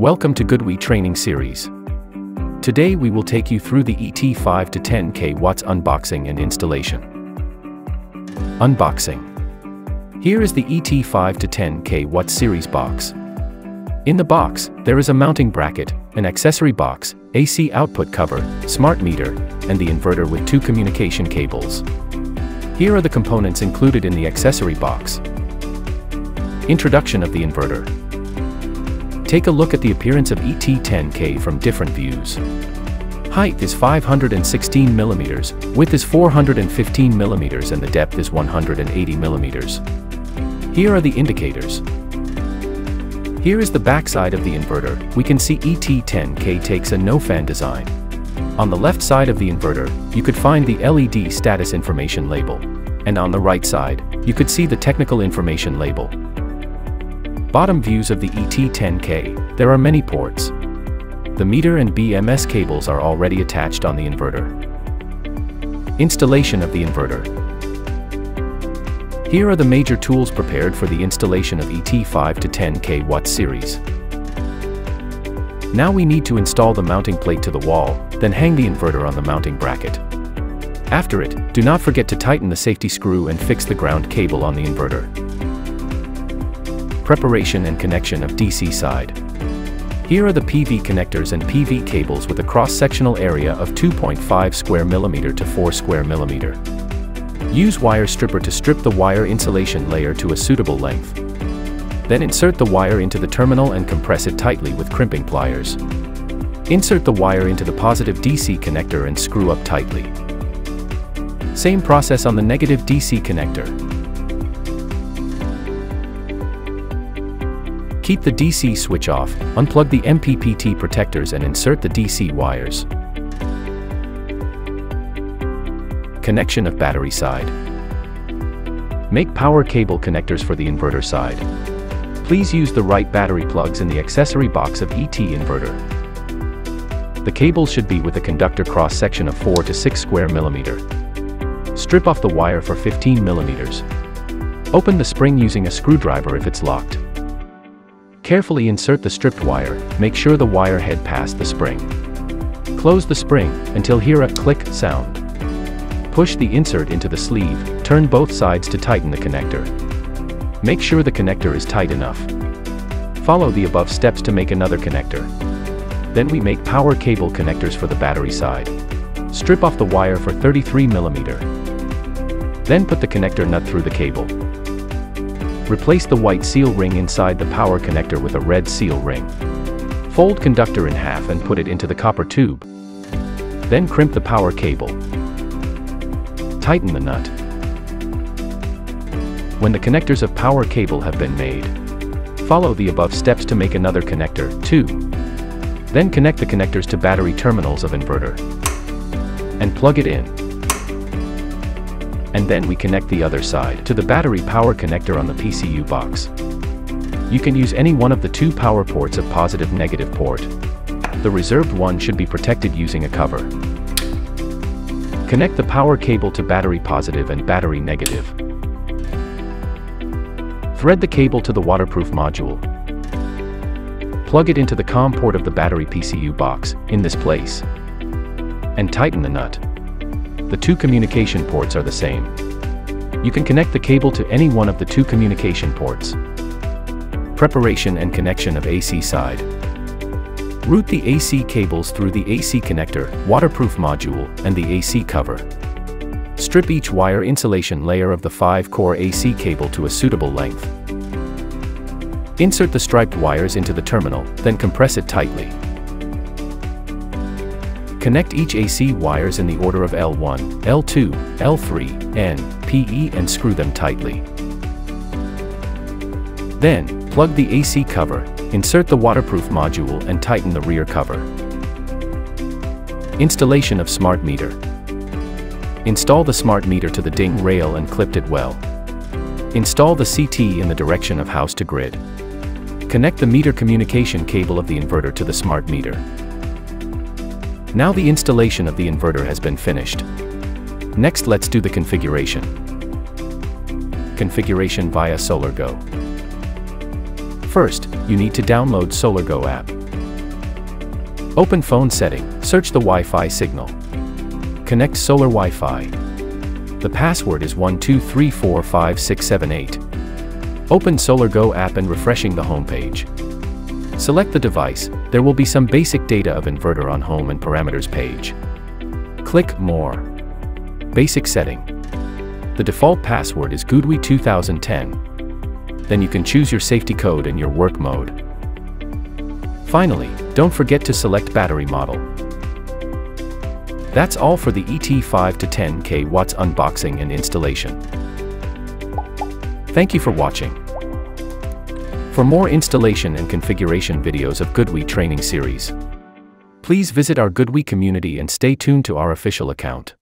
Welcome to GoodWe training series. Today we will take you through the ET 5 to 10 kW unboxing and installation. Unboxing. Here is the ET 5 to 10 kW series box. In the box, there is a mounting bracket, an accessory box, AC output cover, smart meter, and the inverter with 2 communication cables. Here are the components included in the accessory box. Introduction of the inverter. Take a look at the appearance of ET10K from different views. Height is 516 mm, width is 415 mm, and the depth is 180 mm. Here are the indicators. Here is the backside of the inverter. We can see ET10K takes a no-fan design. On the left side of the inverter, you could find the LED status information label. And on the right side, you could see the technical information label. Bottom views of the ET10K, there are many ports. The meter and BMS cables are already attached on the inverter. Installation of the inverter. Here are the major tools prepared for the installation of ET 5 to 10 kW series. Now we need to install the mounting plate to the wall, then hang the inverter on the mounting bracket. After it, do not forget to tighten the safety screw and fix the ground cable on the inverter. Preparation and connection of DC side. Here are the PV connectors and PV cables with a cross-sectional area of 2.5 square millimeter to 4 square millimeter. Use wire stripper to strip the wire insulation layer to a suitable length. Then insert the wire into the terminal and compress it tightly with crimping pliers. Insert the wire into the positive DC connector and screw up tightly. Same process on the negative DC connector. Keep the DC switch off, unplug the MPPT protectors and insert the DC wires. Connection of battery side. Make power cable connectors for the inverter side. Please use the right battery plugs in the accessory box of ET inverter. The cables should be with a conductor cross-section of 4 to 6 square millimeter. Strip off the wire for 15 millimeters. Open the spring using a screwdriver if it's locked. Carefully insert the stripped wire, make sure the wire head past the spring. Close the spring until hear a click sound. Push the insert into the sleeve, turn both sides to tighten the connector. Make sure the connector is tight enough. Follow the above steps to make another connector. Then we make power cable connectors for the battery side. Strip off the wire for 33 millimeter. Then put the connector nut through the cable. Replace the white seal ring inside the power connector with a red seal ring. Fold conductor in half and put it into the copper tube. Then crimp the power cable. Tighten the nut. When the connectors of power cable have been made, follow the above steps to make another connector, too. Then connect the connectors to battery terminals of inverter. And plug it in. And then we connect the other side to the battery power connector on the PCU box. You can use any one of the 2 power ports of positive-negative port. The reserved one should be protected using a cover. Connect the power cable to battery positive and battery negative. Thread the cable to the waterproof module. Plug it into the COM port of the battery PCU box, in this place. And tighten the nut. The 2 communication ports are the same. You can connect the cable to any one of the 2 communication ports. Preparation and connection of AC side. Route the AC cables through the AC connector, waterproof module, and the AC cover. Strip each wire insulation layer of the 5-core AC cable to a suitable length. Insert the striped wires into the terminal, then compress it tightly. Connect each AC wires in the order of L1, L2, L3, N, PE and screw them tightly. Then, plug the AC cover, insert the waterproof module and tighten the rear cover. Installation of smart meter. Install the smart meter to the ding rail and clipped it well. Install the CT in the direction of house to grid. Connect the meter communication cable of the inverter to the smart meter. Now the installation of the inverter has been finished. Next, let's do the configuration. Configuration via Solargo. First, you need to download Solargo app. Open phone setting, search the Wi-Fi signal. Connect solar Wi-Fi. The password is 12345678. Open Solargo app and refreshing the homepage. Select the device, there will be some basic data of inverter on home and parameters page. Click More. Basic setting. The default password is GoodWe 2010. Then you can choose your safety code and your work mode. Finally, don't forget to select battery model. That's all for the ET5 to 10 kW unboxing and installation. Thank you for watching. For more installation and configuration videos of GoodWe training series, please visit our GoodWe community and stay tuned to our official account.